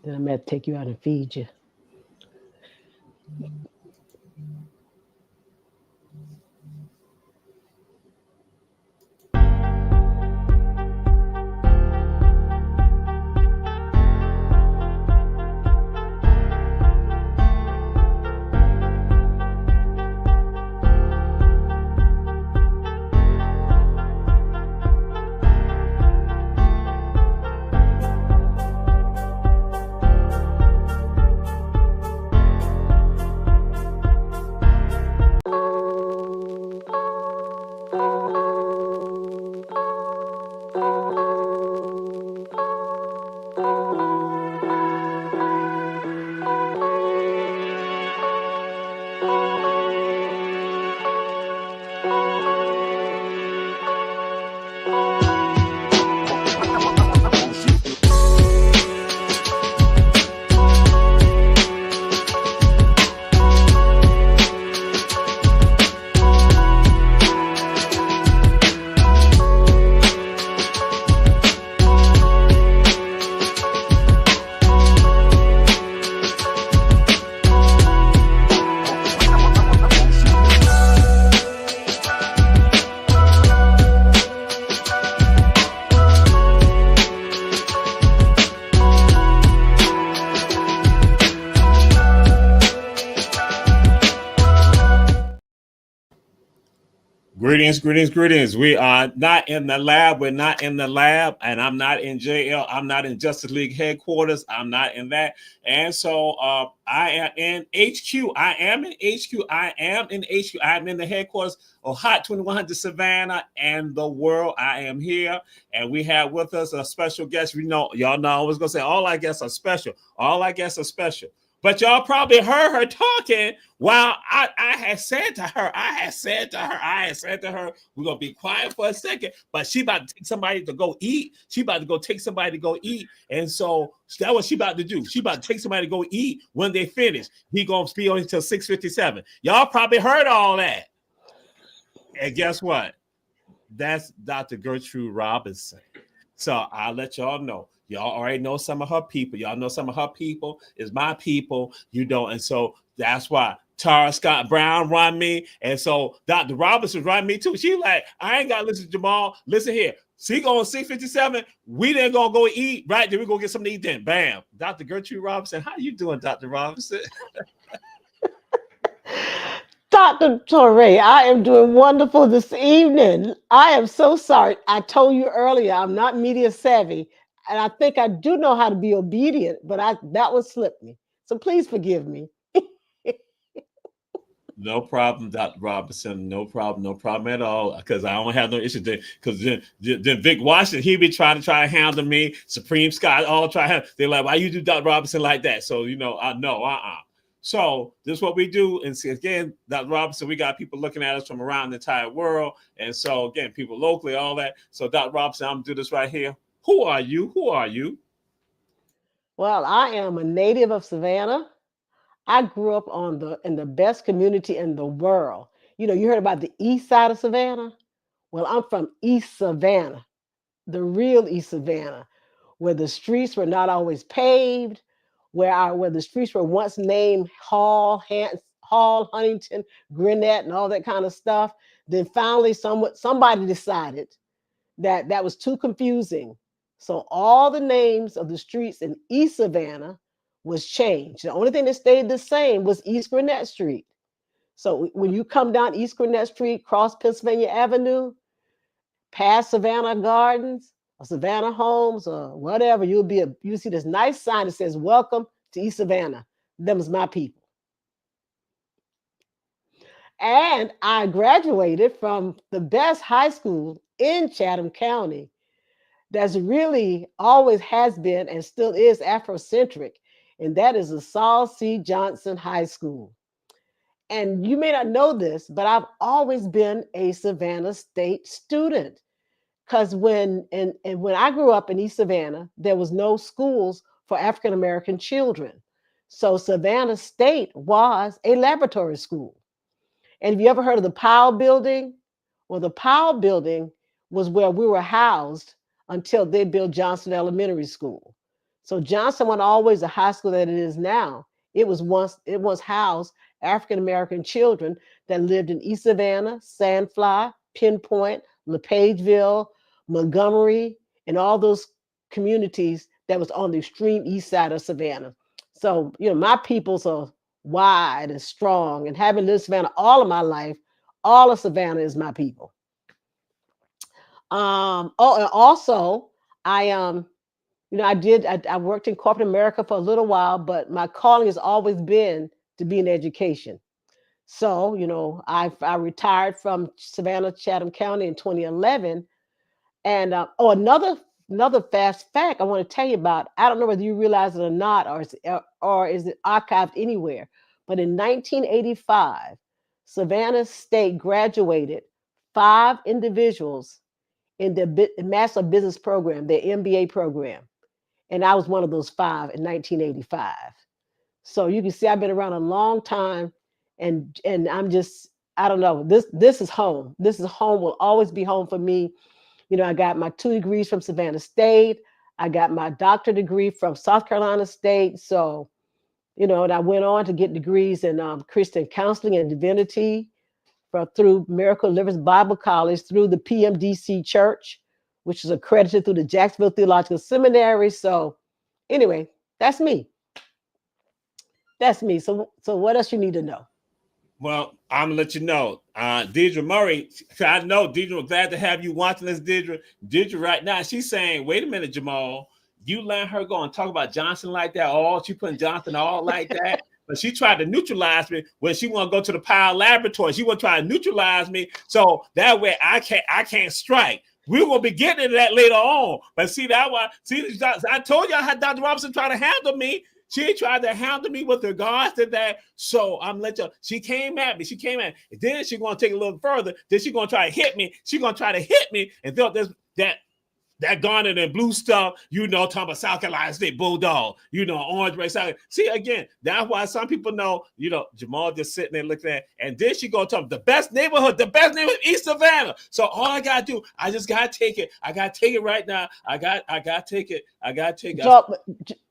Then I'm going to take you out and feed you. Greetings, greetings, greetings. We are not in the lab. We're not in the lab, and I'm not in JL. I'm not in Justice League headquarters. I'm not in that. And so I am in HQ. I am in HQ. I am in HQ. I'm in the headquarters of Hot 2100 Savannah and the world. I am here, and we have with us a special guest. We know, y'all know I was going to say all our guests are special. All our guests are special. But y'all probably heard her talking while I had said to her, we're going to be quiet for a second, but she about to take somebody to go eat. She about to go take somebody to go eat. And so that's what she about to do. She about to take somebody to go eat. When they finish, he going to be on until 6:57. Y'all probably heard all that. And guess what? That's Dr. Gertrude Robinson. So I'll let y'all know. Y'all already know some of her people. Y'all know some of her people is my people. You don't. And so that's why Tara Scott Brown run me. And so Dr. Robinson run me too. She like, I ain't got to listen to Jamal. Listen here. See, going 6:57. We then going to go eat. Right. Then we going to get something to eat then. Bam. Dr. Gertrude Robinson. How you doing, Dr. Robinson? Dr. Torre, I am doing wonderful this evening. I am so sorry. I told you earlier I'm not media savvy, and I think I do know how to be obedient, but that would slip me. So please forgive me. No problem, Dr. Robinson. No problem. No problem at all. Because I don't have no issue there. Because then Vic Washington, he be trying to handle me. Supreme Scott, all try to. They're like, why you do Dr. Robinson like that? So I know. So this is what we do. And see, again, Dr. Robinson, we got people looking at us from around the entire world. And so again, people locally, all that. So Dr. Robinson, I'm gonna do this right here. Who are you? Who are you? Well, I am a native of Savannah. I grew up in the best community in the world. You heard about the east side of Savannah? Well, I'm from East Savannah, the real East Savannah, where the streets were not always paved, where the streets were once named Hall, Huntington, Gwinnett, and all that kind of stuff. Then finally, somebody decided that that was too confusing. So all the names of the streets in East Savannah was changed. The only thing that stayed the same was East Gwinnett Street. So when you come down East Gwinnett Street, cross Pennsylvania Avenue, past Savannah Gardens or Savannah Homes or whatever, you'll see this nice sign that says "Welcome to East Savannah." Them is my people. And I graduated from the best high school in Chatham County that's really always has been and still is Afrocentric, and that is the Saul C. Johnson High School. And you may not know this, but I've always been a Savannah State student. Because when I grew up in East Savannah, there was no schools for African American children. So Savannah State was a laboratory school. And have you ever heard of the Powell Building? Well, the Powell Building was where we were housed until they built Johnson Elementary School. So Johnson wasn't always the high school that it is now. It once housed African American children that lived in East Savannah, Sandfly, Pinpoint, LePageville, Montgomery, and all those communities that was on the extreme east side of Savannah. So, my peoples are wide and strong. And having lived Savannah all of my life, all of Savannah is my people. And also I worked in corporate America for a little while, but my calling has always been to be in education. So, I retired from Savannah, Chatham County in 2011. And another fast fact I want to tell you about. I don't know whether you realize it or not, or is it archived anywhere. But in 1985, Savannah State graduated 5 individuals in the Master Business Program, their MBA program, and I was one of those 5 in 1985. So you can see I've been around a long time, and I don't know, this is home. This is home, will always be home for me. I got my 2 degrees from Savannah State. I got my doctorate degree from South Carolina State. So, and I went on to get degrees in Christian counseling and divinity through Miracle Livers Bible College, through the PMDC Church, which is accredited through the Jacksonville Theological Seminary. So, anyway, that's me. That's me. So what else you need to know? Well, I'm gonna let you know. Deidre Murray, I know Deidre, we're glad to have you watching this, Deidre. Deidre right now, she's saying, wait a minute, Jamal. You let her go and talk about Johnson like that. She putting Johnson all like that. But she tried to neutralize me when she want to go to the Powell Laboratory. She want to try to neutralize me. So that way I can't strike. We're gonna be getting into that later on. But see that why I told y'all how Dr. Robinson tried to handle me. She tried to handle me with regards to that. So I'm let you. She came at me. Then she's gonna take it a little further. Then she's gonna try to hit me. She's gonna try to hit me and feel that garnet and blue stuff, talking about South Carolina State Bulldog, orange race. See, again, that's why some people know, Jamal just sitting there looking at, and then she gonna tell them the best neighborhood, East Savannah. So all I gotta do, I just gotta take it. I gotta take it right now. I gotta take it.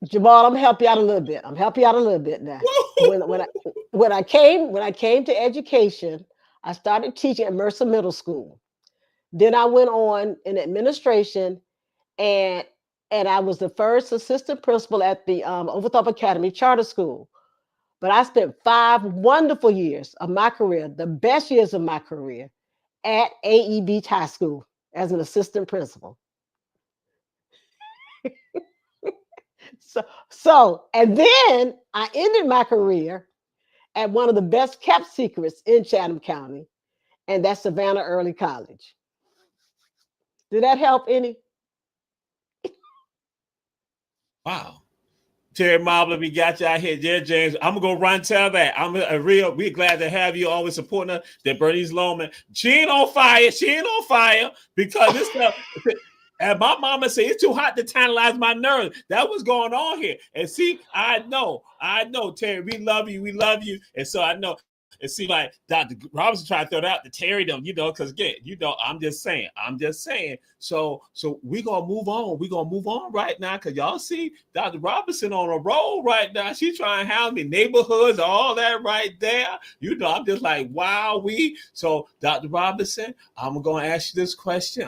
Jamal, I'm gonna help you out a little bit. Now. When I came to education, I started teaching at Mercer Middle School. Then I went on in administration, and I was the first assistant principal at the Overthorpe Academy Charter School. But I spent 5 wonderful years of my career, the best years of my career, at AE Beach High School as an assistant principal. And then I ended my career at one of the best kept secrets in Chatham County, and that's Savannah Early College. Did that help any? Wow. Terry Marble, we got you out here. Yeah, James. I'm gonna go run tell that. We're glad to have you always supporting us. That Bernice Loman, she ain't on fire because this stuff. And my mama said it's too hot to tantalize my nerves. That was going on here. And see, I know, Terry, we love you. And so I know. It seems like Dr. Robinson trying to throw it out to Terry, them, because again, I'm just saying. So we're gonna move on. We're gonna move on right now, because y'all see Dr. Robinson on a roll right now. She trying to have me neighborhoods, all that right there. I'm just like, wow, so Dr. Robinson, I'm gonna ask you this question.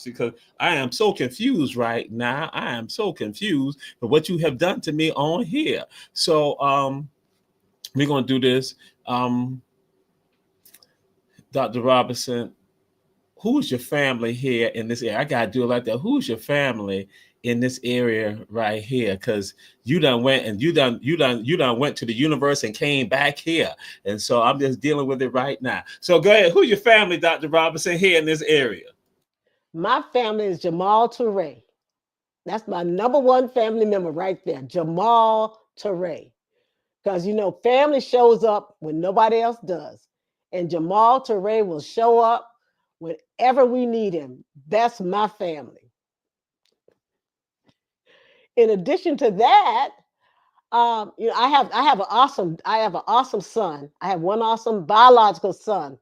Because I am so confused right now. I am so confused with what you have done to me on here. So we're gonna do this. Dr. Robinson, who's your family here in this area? I gotta do it like that. Who's your family in this area right here? Because you done went to the universe and came back here. And so I'm just dealing with it right now. So go ahead. Who's your family, Dr. Robinson, here in this area? My family is Jamal Toure. That's my number one family member right there, Jamal Toure. Because family shows up when nobody else does. And Jamal Toure will show up whenever we need him. That's my family. In addition to that, I have an awesome son. I have one awesome biological son.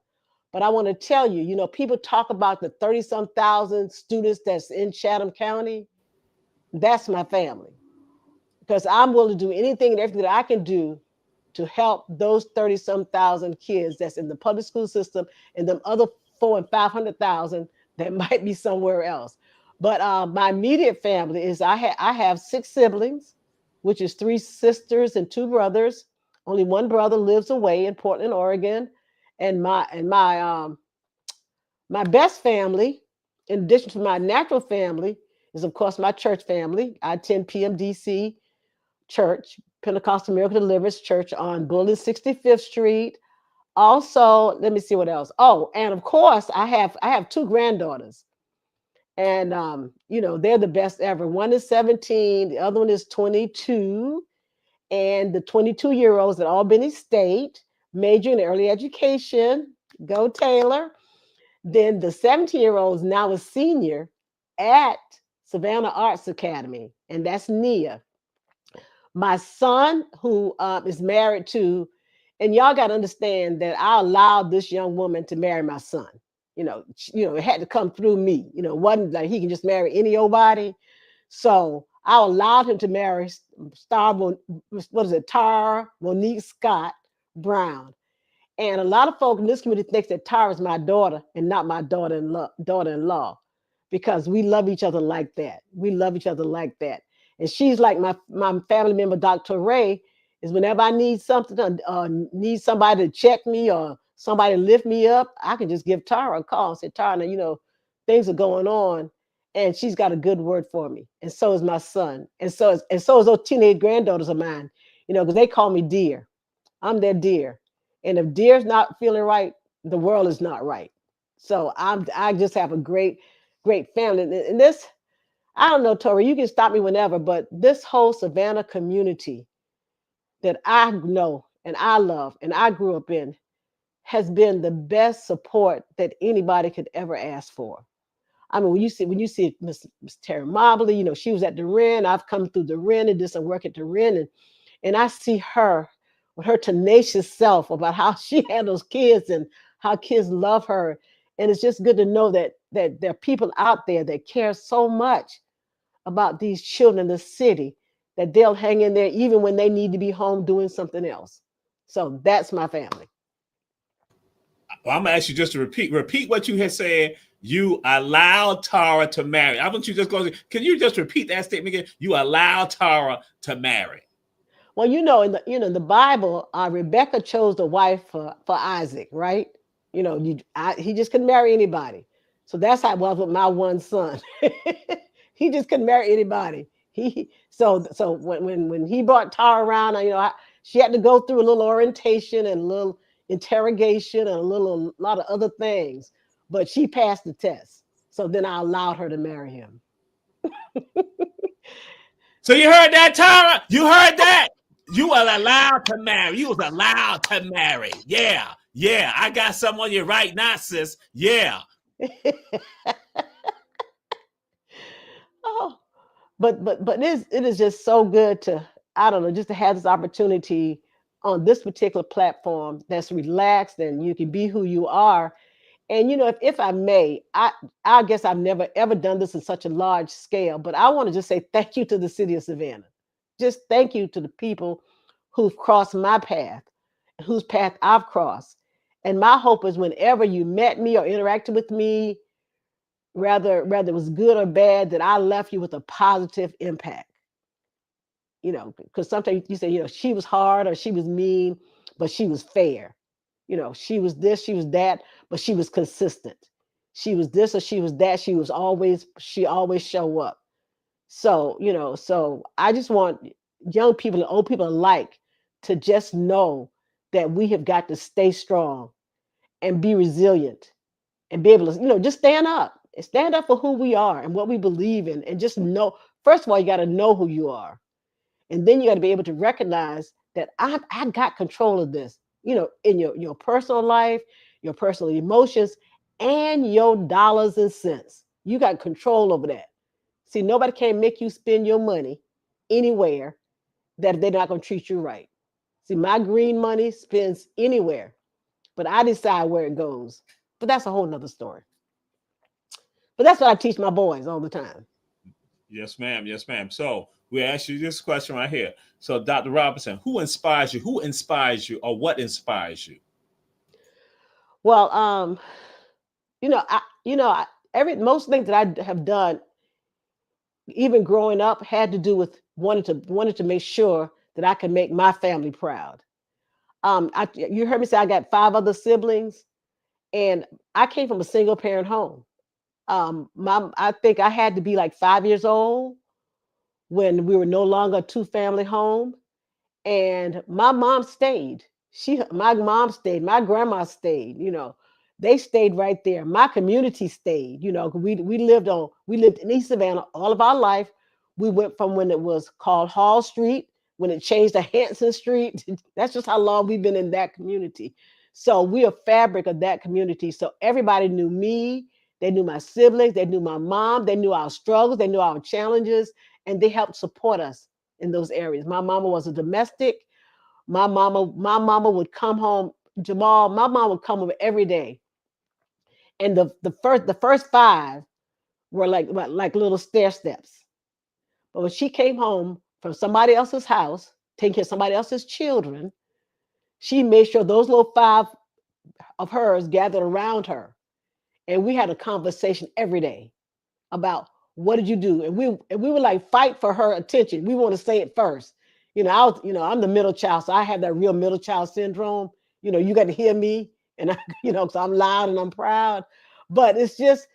But I want to tell you, people talk about the 30-some thousand students that's in Chatham County. That's my family. Because I'm willing to do anything and everything that I can do to help those 30 some thousand kids that's in the public school system and them other 400,000 and 500,000 that might be somewhere else. But my immediate family is I have six siblings, which is three sisters and two brothers. Only one brother lives away in Portland, Oregon, and my best family, in addition to my natural family, is of course my church family. I attend PMDC Church, Pentecostal Miracle Deliverance Church on Bullion 65th Street. Also, let me see what else. Oh, and of course, I have two granddaughters, and they're the best ever. One is 17, the other one is 22, and the 22-year-olds at Albany State, major in early education. Go Taylor. Then the 17-year-old is now a senior at Savannah Arts Academy, and that's Nia. My son, who is married to, and y'all got to understand that I allowed this young woman to marry my son. It had to come through me. It wasn't like he can just marry any old body. So I allowed him to marry what is it, Tara Monique Scott Brown. And a lot of folk in this community thinks that Tara is my daughter and not my daughter-in-law, because we love each other like that. We love each other like that. And she's like my family member, Dr. Ray, is whenever I need something or need somebody to check me or somebody to lift me up, I can just give Tara a call and say, Tara, now, things are going on. And she's got a good word for me. And so is my son. And so is those teenage granddaughters of mine, because they call me dear. I'm their dear. And if dear's not feeling right, the world is not right. So I just have a great, great family. And this, I don't know, Tori, you can stop me whenever, but this whole Savannah community that I know and I love and I grew up in has been the best support that anybody could ever ask for. I mean, when you see Miss Terry Mobley, she was at the Ren. I've come through the Ren and did some work at the Ren, and I see her with her tenacious self about how she handles kids and how kids love her. And it's just good to know that there are people out there that care so much about these children in the city that they'll hang in there even when they need to be home doing something else. So that's my family. Well, I'm gonna ask you just to repeat what you had said. You allowed Tara to marry. I want you just go. Can you just repeat that statement again? You allowed Tara to marry. Well, in the Bible, Rebecca chose the wife for Isaac, right? He just couldn't marry anybody. So that's how it was with my one son. He just couldn't marry anybody. So when he brought Tara around, she had to go through a little orientation and a little interrogation and a lot of other things, but she passed the test. So then I allowed her to marry him. So you heard that, Tara? You heard that? You were allowed to marry. You was allowed to marry. Yeah, yeah. I got some on you right now, sis. Yeah. Oh, but it is just so good to, I don't know, just to have this opportunity on this particular platform that's relaxed and you can be who you are. And if I may, I guess I've never ever done this in such a large scale, but I want to just say thank you to the city of Savannah. Just thank you to the people who've crossed my path, whose path I've crossed. And my hope is whenever you met me or interacted with me, whether it was good or bad, that I left you with a positive impact. Because sometimes you say, she was hard or she was mean, but she was fair. She was this, she was that, but she was consistent. She was this or she was that. She always show up. So I just want young people and old people alike to just know that we have got to stay strong and be resilient and be able to, just stand up for who we are and what we believe in, and just know. First of all, you got to know who you are, and then you got to be able to recognize that I got control of this, in your personal life, your personal emotions, and your dollars and cents. You got control over that. See, nobody can make you spend your money anywhere that they're not going to treat you right. See, my green money spends anywhere, but I decide where it goes. But that's a whole nother story. But that's what I teach my boys all the time. Yes, ma'am. Yes, ma'am. So we ask you this question right here. So, Dr. Robinson, who inspires you? Who inspires you, or what inspires you? Well, every most things that I have done, even growing up, had to do with wanted to make sure that I could make my family proud. You heard me say I got five other siblings, and I came from a single parent home. I think I had to be like 5 years old when we were no longer a two family home, and my mom stayed. My mom stayed. My grandma stayed. They stayed right there. My community stayed. 'Cause we lived in East Savannah all of our life. We went from when it was called Hall Street, when it changed to Hanson Street. That's just how long we've been in that community. So we are fabric of that community. So everybody knew me. They knew my siblings. They knew my mom. They knew our struggles. They knew our challenges, and they helped support us in those areas. My mama was a domestic. My mama would come home. Jamal, my mom would come home every day, and the first five were like little stair steps. But when she came home from somebody else's house, taking care of somebody else's children, she made sure those little five of hers gathered around her, and we had a conversation every day about what did you do, and we would like fight for her attention. We want to say it first. I'm the middle child, so I have that real middle child syndrome. You got to hear me, and I, so I'm loud and I'm proud. But it's just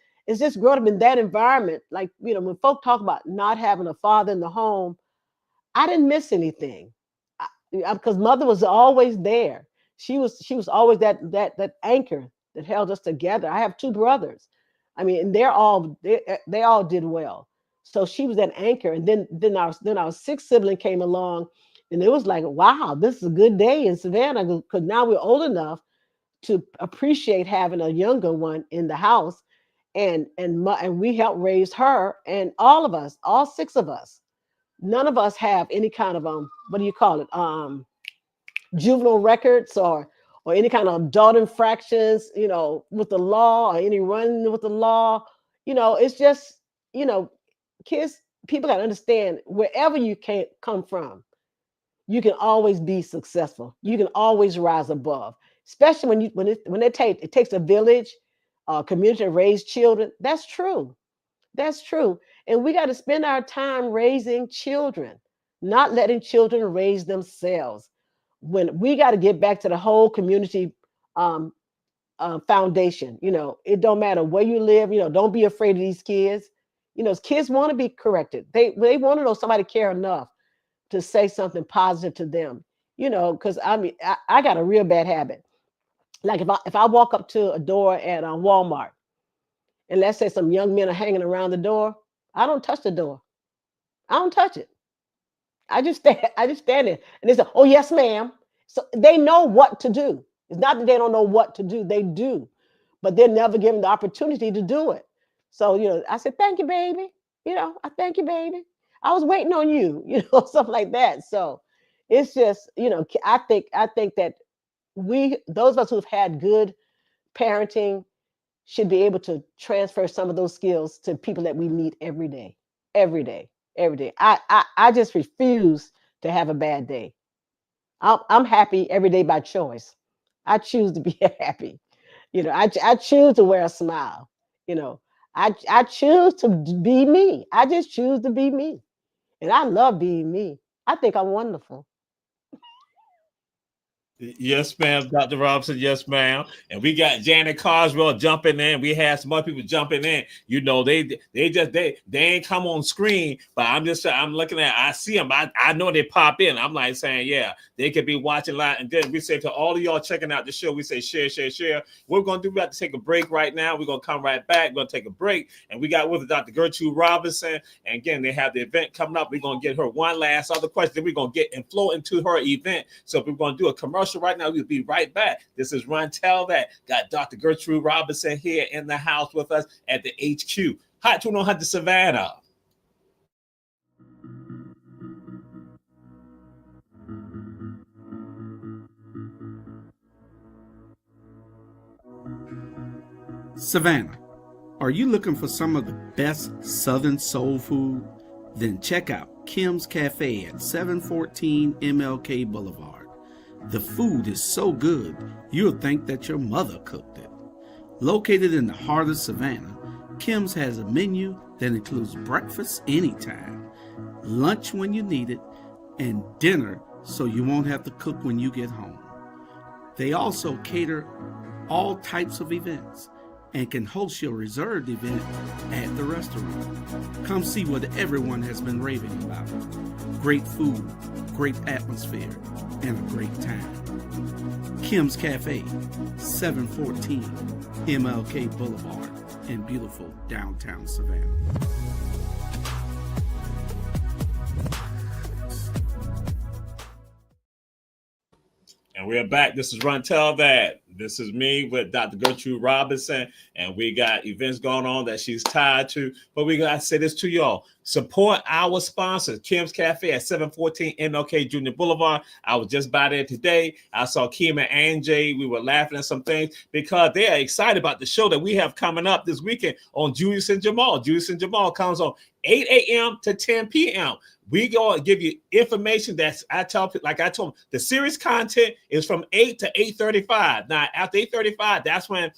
growing up in that environment. Like, when folk talk about not having a father in the home, I didn't miss anything, because mother was always there. She was always that anchor that held us together. I have two brothers. I mean, and they all did well. So she was that anchor, and then our sixth sibling came along, and it was like, wow, this is a good day in Savannah, because now we're old enough to appreciate having a younger one in the house, and we helped raise her, and all of us, all six of us, none of us have any kind of what do you call it, juvenile records, or any kind of adult infractions, with the law, or any running with the law. It's just, you know kids, people got to understand, wherever you can come from, you can always be successful. You can always rise above, especially when it takes a village, community to raise children. That's true. That's true. And we got to spend our time raising children, not letting children raise themselves. When we got to get back to the whole community, um, foundation. It don't matter where you live. Don't be afraid of these kids. Kids want to be corrected. They want to know somebody care enough to say something positive to them. Because I mean, I got a real bad habit. Like, if I walk up to a door at Walmart, and let's say some young men are hanging around the door, I don't touch the door. I don't touch it. I just stand there, and they say, "Oh yes, ma'am." So they know what to do. It's not that they don't know what to do; they do, but they're never given the opportunity to do it. So I said, "Thank you, baby." I thank you, baby. I was waiting on you. Stuff like that. So it's just, I think that those of us who've had good parenting, should be able to transfer some of those skills to people that we meet every day, every day, every day. I just refuse to have a bad day. I'm happy every day by choice. I choose to be happy. I choose to wear a smile. You know, I choose to be me. I just choose to be me, and I love being me. I think I'm wonderful. Yes, ma'am, Dr. Robinson. Yes, ma'am. And we got Janet Carswell jumping in. We had some other people jumping in. They ain't come on screen, but I'm looking at. I see them. I know they pop in. I'm like saying, yeah, they could be watching live. And then we say to all of y'all checking out the show, we say share, share, share. What we're gonna do, we have to take a break right now. We're gonna come right back. We're gonna take a break, and we got with us Dr. Gertrude Robinson. And again, they have the event coming up. We're gonna get her one last other question. Then we're gonna get and flow into her event. So we're gonna do a commercial right now. We'll be right back. This is Run Tell That. Got Dr. Gertrude Robinson here in the house with us at the HQ. Hot 100 Savannah. Savannah, are you looking for some of the best Southern soul food? Then check out Kim's Cafe at 714 MLK Boulevard. The food is so good, you'll think that your mother cooked it. Located in the heart of Savannah, Kim's has a menu that includes breakfast anytime, lunch when you need it, and dinner so you won't have to cook when you get home. They also cater all types of events and can host your reserved event at the restaurant. Come see what everyone has been raving about. Great food, great atmosphere, and a great time. Kim's Cafe, 714 MLK Boulevard in beautiful downtown Savannah. And we're back. This is Run Tell That. This is me with Dr. Gertrude Robinson, and we got events going on that she's tied to. But we got to say this to y'all. Support our sponsors, Kim's Cafe at 714 MLK Junior Boulevard. I was just by there today. I saw Kim and Anjay. We were laughing at some things because they are excited about the show that we have coming up this weekend on Julius and Jamal. Julius and Jamal comes on 8 a.m. to 10 p.m. We go and give you information that's I told them, the series content is from 8 to 8:35. Now, after 8:35, that's when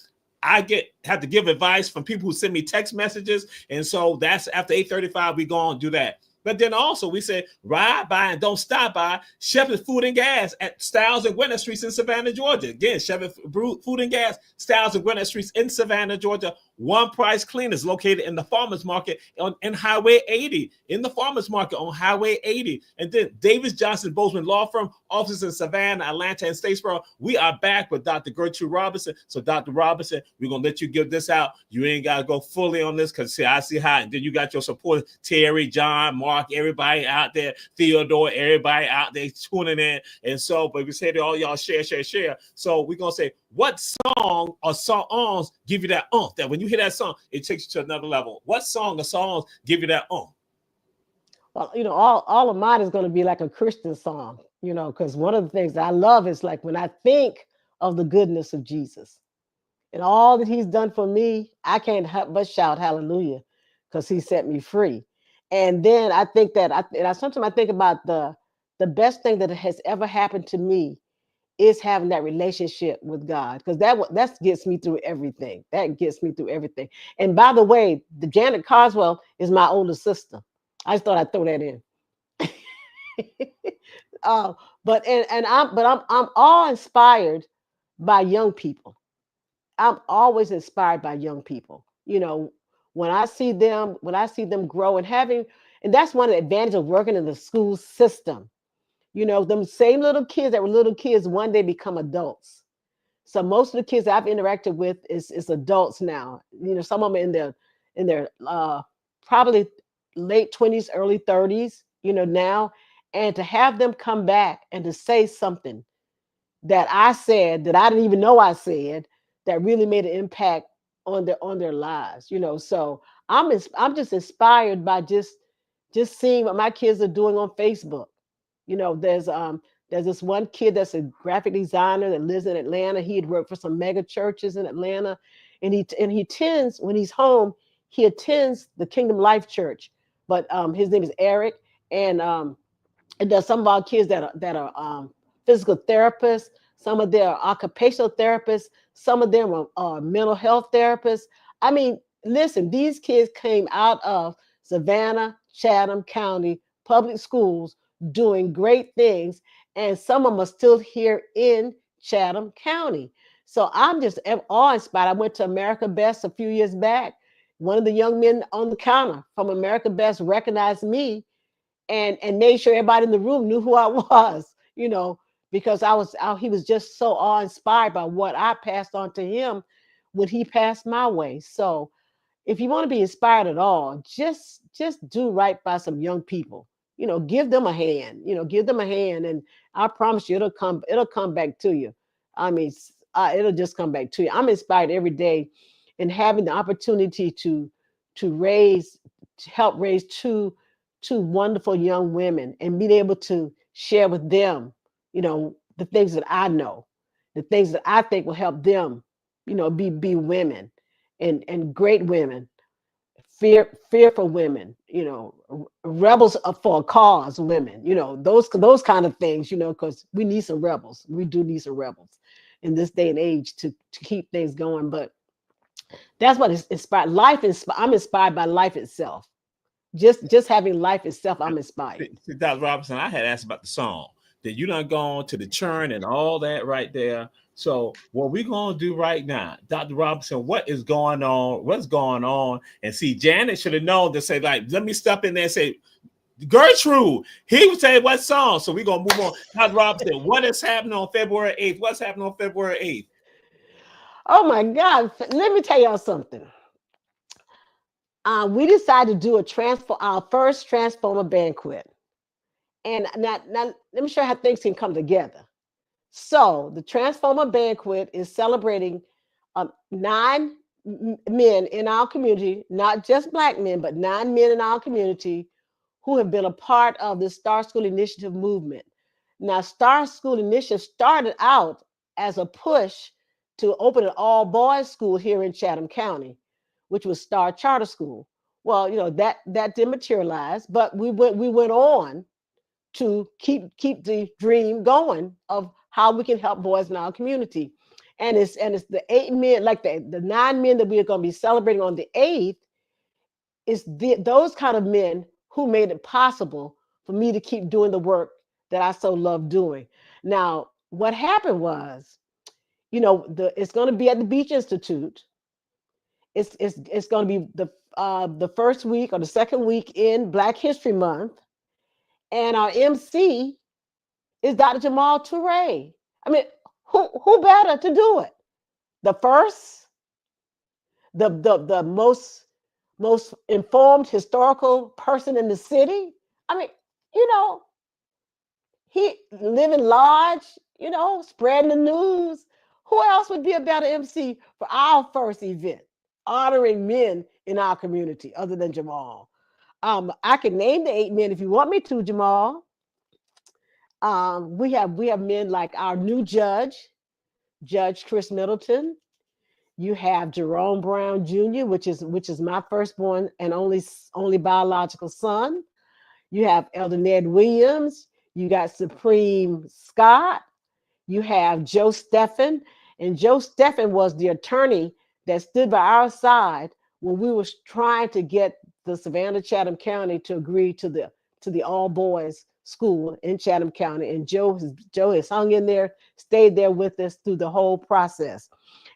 I have to give advice from people who send me text messages. And so that's after 8:35, we go and do that. But then also we say ride by and don't stop by Shepherd's Food and Gas at Styles and Gwinnett Streets in Savannah, Georgia. Again, Shepherd's Food and Gas, Styles and Gwinnett Streets in Savannah, Georgia. One Price Cleaners located in the farmers market in Highway 80, in the farmers market on Highway 80. And then Davis Johnson Bozeman Law Firm, offices in Savannah, Atlanta, and Statesboro. We are back with Dr. Gertrude Robinson. So Dr. Robinson, we're going to let you give this out. You ain't got to go fully on this because I see how, and then you got your support, Terry, John, Mark, everybody out there, Theodore, everybody out there tuning in. And so, but we say to all y'all, share. So we're going to say, what song or songs give you that that when you hear that song, it takes you to another level? What song or songs give you that Well, all of mine is going to be like a Christian song, because one of the things that I love is like when I think of the goodness of Jesus and all that he's done for me, I can't help but shout hallelujah because he set me free. And then I think that sometimes I think about the best thing that has ever happened to me is having that relationship with God, because that gets me through everything. That gets me through everything. And by the way, the Janet Carswell is my older sister. I just thought I'd throw that in. uh, I'm all inspired by young people. I'm always inspired by young people. When I see them grow and and that's one of the advantages of working in the school system. Them same little kids that were little kids one day become adults. So most of the kids I've interacted with is adults now. Some of them in their probably late 20s, early 30s. Now, and to have them come back and to say something that I said that I didn't even know I said that really made an impact on their lives. So I'm just inspired by just seeing what my kids are doing on Facebook. There's this one kid that's a graphic designer that lives in Atlanta. He had worked for some mega churches in Atlanta, and he attends when he's home. He attends the Kingdom Life Church, but his name is Eric, and there's some of our kids that are physical therapists. Some of them are occupational therapists. Some of them are mental health therapists. I mean, listen, these kids came out of Savannah, Chatham County public schools doing great things, and some of them are still here in Chatham County. So I'm just awe-inspired. I went to America Best a few years back. One of the young men on the counter from America Best recognized me and made sure everybody in the room knew who I was, because he was just so awe-inspired by what I passed on to him when he passed my way. So if you want to be inspired at all, just do right by some young people. Give them a hand. Give them a hand, and I promise you, it'll come back to you. I mean, it'll just come back to you. I'm inspired every day, in having the opportunity to help raise two wonderful young women and being able to share with them, the things that I know, the things that I think will help them, be women and great women fearful women, rebels for a cause women, those kind of things, because we need some rebels. We do need some rebels in this day and age to keep things going. But that's what is inspired. I'm inspired by life itself. Just having life itself, I'm inspired. See, Dr. Robinson, I had asked about the song. That you done gone to the churn and all that right there. So what we gonna do right now, Dr. Robinson, what is going on? What's going on? And see, Janet should have known to say, like, let me step in there and say, Gertrude, he would say what song? So we're gonna move on. Dr. Robinson, what is happening on February 8th? What's happening on February 8th? Oh my God. Let me tell y'all something. We decided to do our first Transformer banquet. And now let me show you how things can come together. So the Transformer banquet is celebrating nine men in our community, not just Black men, but 9 men in our community who have been a part of the Star School Initiative movement. Now, Star School Initiative started out as a push to open an all boys school here in Chatham County, which was Star Charter School. Well, that didn't materialize, but we went on to keep the dream going of how we can help boys in our community. And it's the 8 men, like the 9 men that we are going to be celebrating on the 8th, is those kind of men who made it possible for me to keep doing the work that I so love doing. Now, what happened was, it's going to be at the Beach Institute. It's going to be the first week or the second week in Black History Month, and our MC is Dr. Jamal Toure. I mean, who better to do it? The first, the most informed historical person in the city. I mean, you know, he living large, spreading the news. Who else would be a better MC for our first event, honoring men in our community other than Jamal? I can name the 8 men if you want me to, Jamal. We have men like our new judge, Judge Chris Middleton. You have Jerome Brown Jr., which is my firstborn and only biological son. You have Elder Ned Williams. You got Supreme Scott. You have Joe Steffen, and Joe Steffen was the attorney that stood by our side when we were trying to get the Savannah Chatham County to agree to the all boys school in Chatham County. And Joe has hung in there, stayed there with us through the whole process.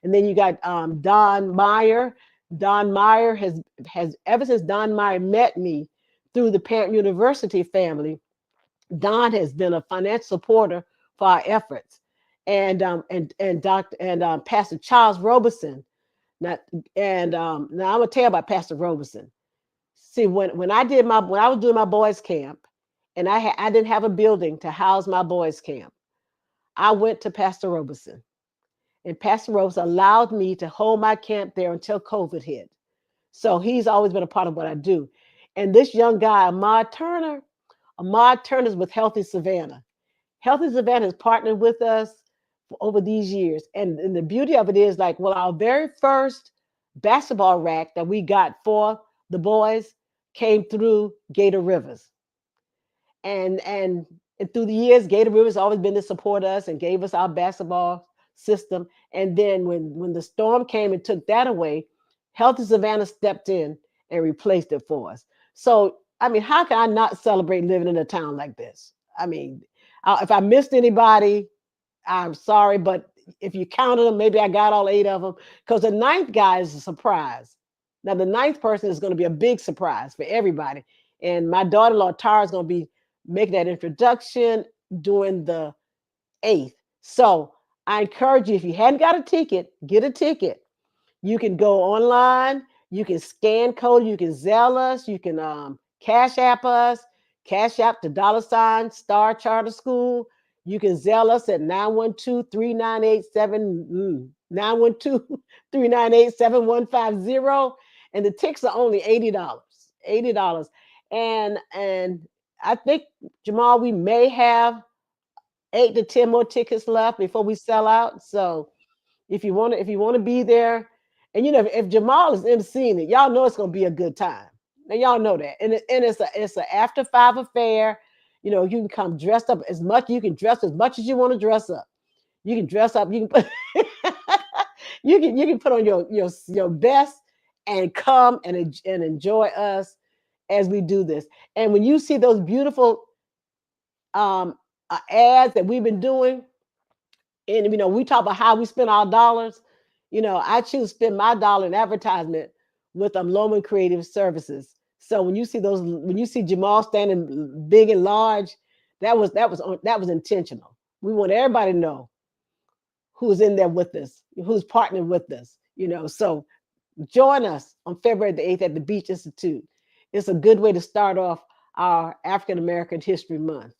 And then you got Don Meyer. Don Meyer has ever since Don Meyer met me through the Parent University family, Don has been a financial supporter for our efforts. And Pastor Charles Robeson. Now, now I'm gonna tell you about Pastor Robeson. See, when I was doing my boys camp, and I didn't have a building to house my boys camp, I went to Pastor Robeson, and Pastor Robeson allowed me to hold my camp there until COVID hit. So he's always been a part of what I do. And this young guy, Ahmad Turner's with Healthy Savannah. Healthy Savannah has partnered with us for over these years. And the beauty of it is, like, well, our very first basketball rack that we got for the boys came through Gator Rivers. And through the years, Gator Rivers always been to support us and gave us our basketball system. And then when the storm came and took that away, Healthy Savannah stepped in and replaced it for us. So, I mean, how can I not celebrate living in a town like this? I mean, if I missed anybody, I'm sorry, but if you counted them, maybe I got all 8 of them, because the ninth guy is a surprise. Now, the ninth person is going to be a big surprise for everybody. And my daughter-in-law, Tara, is going to be making that introduction during the 8th. So I encourage you, if you hadn't got a ticket, get a ticket. You can go online, you can scan code, you can Zelle us, you can Cash App us, Cash App the $ Star Charter School. You can Zelle us at 912-398-7150. And the tickets are only $80. $80. And I think, Jamal, we may have 8 to 10 more tickets left before we sell out. So if you want to be there And if Jamal is emceeing it, y'all know it's gonna be a good time. Now y'all know that, and it's a after five affair. You can come dressed up as much. You can dress as much as you want to dress up. You can dress up. You can put you can put on your best and come and enjoy us as we do this. And when you see those beautiful ads that we've been doing, and we talk about how we spend our dollars. I choose to spend my dollar in advertisement with Loman Creative Services. So when you see Jamal standing big and large, that was intentional. We want everybody to know who's in there with us, who's partnering with us. So join us on February the 8th at the Beach Institute. It's a good way to start off our African American History Month.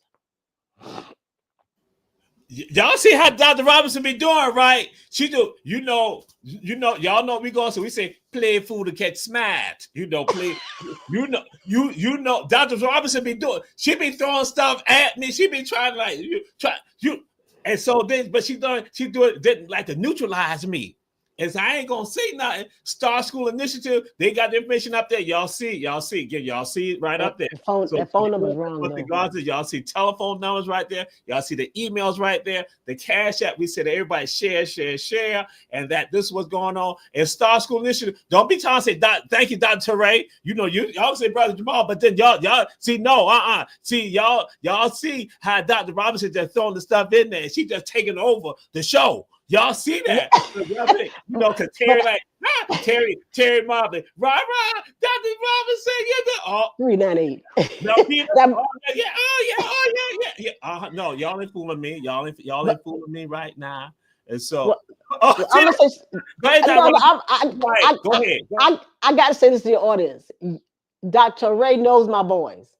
Y'all see how Dr. Robinson be doing, right? She do, y'all know we going, so we say play fool to catch smacked. Play, Dr. Robinson be doing, she be throwing stuff at me. She be trying like and so then, but she do it didn't like to neutralize me. And so I ain't gonna say nothing. Star School Initiative, they got the information up there. Y'all see it right up there. That phone number is wrong though. Y'all see telephone numbers right there. Y'all see the emails right there. The Cash App. We said everybody share, and that this is what's going on. And Star School Initiative. Don't be trying to say, thank you, Dr. Teray. Y'all say Brother Jamal, but then y'all see See y'all see how Dr. Robinson just throwing the stuff in there. She just taking over the show. Y'all see that? Because Terry Terry Mobley, rah, Dr. Robinson, the 398. No, yeah. No, y'all ain't fooling me. Y'all ain't fooling me right now. And so, go ahead. I got to say this to the audience. Dr. Ray knows my boys.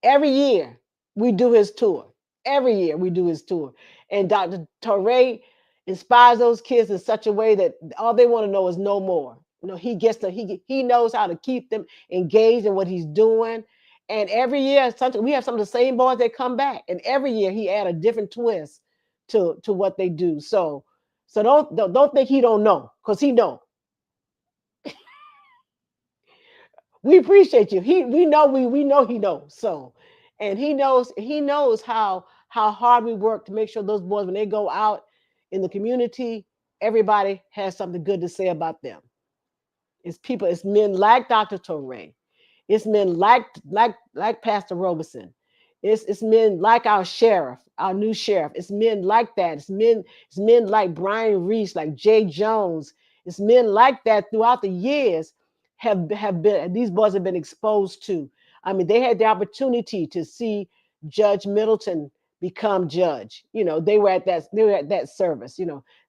Every year we do his tour. And Dr. Torre inspires those kids in such a way that all they want to know is no more. He knows how to keep them engaged in what he's doing. And every year, we have some of the same boys that come back. And every year he add a different twist to what they do. So don't think he don't know, because he know. We appreciate you. We know he knows. So, and he knows how hard we work to make sure those boys, when they go out in the community, everybody has something good to say about them. It's men like Dr. Torre. It's men like Pastor Robeson. It's men like our new sheriff. It's men like that. It's men like Brian Reese, like Jay Jones. It's men like that throughout the years have been, these boys have been exposed to. I mean, they had the opportunity to see Judge Middleton become judge. They were at that service.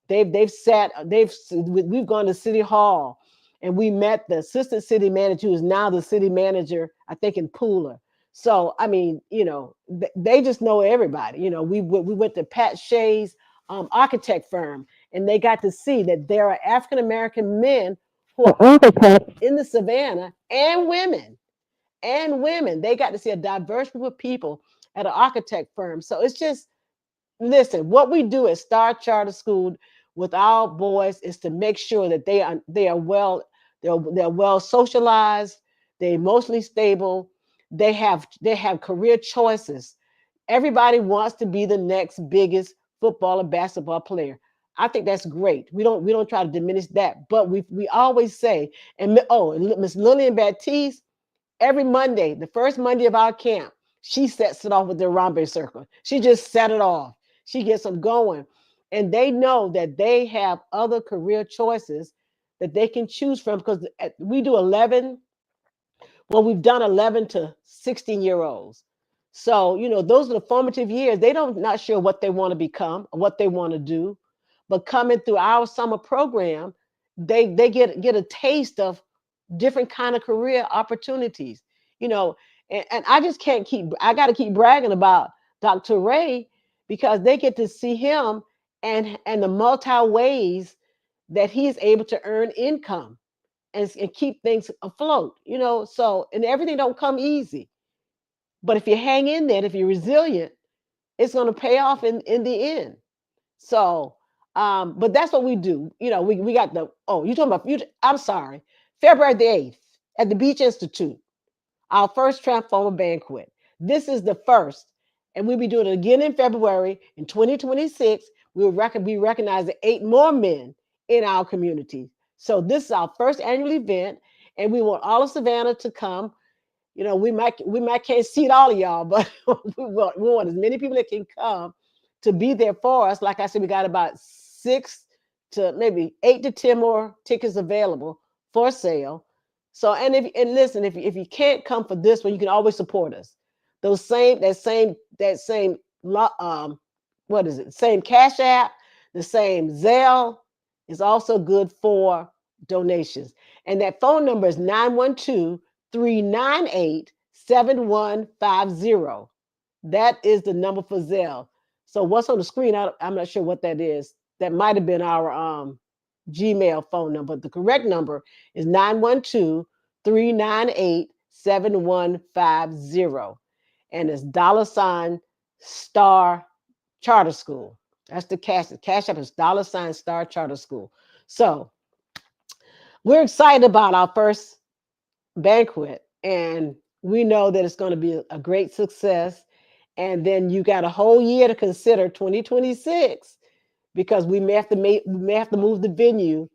We've gone to City Hall, and we met the assistant city manager, who is now the city manager, I think, in Pooler. So, I mean, they just know everybody. We went to Pat Shea's architect firm, and they got to see that there are African-American men who are architects in the Savannah, and women. They got to see a diverse group of people at an architect firm. So it's just, listen, what we do at Star Charter School with our boys is to make sure that they are well socialized, they're emotionally stable, they have career choices. Everybody wants to be the next biggest football or basketball player. I think that's great. We don't try to diminish that, but we always say, and Miss Lillian Baptiste, every Monday, the first Monday of our camp, she sets it off with the Harambe Circle. She just set it off. She gets them going. And they know that they have other career choices that they can choose from, because we do 11. Well, we've done 11 to 16-year-olds. So, those are the formative years. They don't not sure what they want to become or what they want to do. But coming through our summer program, they get a taste of different kind of career opportunities. And I just I got to keep bragging about Dr. Ray, because they get to see him and the multi ways that he's able to earn income and keep things afloat. So, and everything don't come easy, but if you hang in there, if you're resilient, it's going to pay off in the end. So But that's what we do. We got the you talking about I'm sorry, February the 8th at the Beach Institute, our first Transformer banquet. This is the first, and we'll be doing it again in February in 2026. Be recognizing 8 more men in our community. So this is our first annual event, and we want all of Savannah to come. We might can't seat all of y'all, but we want as many people that can come to be there for us. Like I said, we got about 6 to maybe 8 to 10 more tickets available for sale. So, and listen, if you can't come for this one, you can always support us. That same what is it? Same Cash App, the same Zelle is also good for donations. And that phone number is 912-398-7150. That is the number for Zelle. So what's on the screen, I'm not sure what that is. That might have been our Gmail phone number. The correct number is 912-398-7150. And it's $star charter school. That's the cash up is $star charter school. So we're excited about our first banquet, and we know that it's going to be a great success. And then you got a whole year to consider 2026, because we may have to move the venue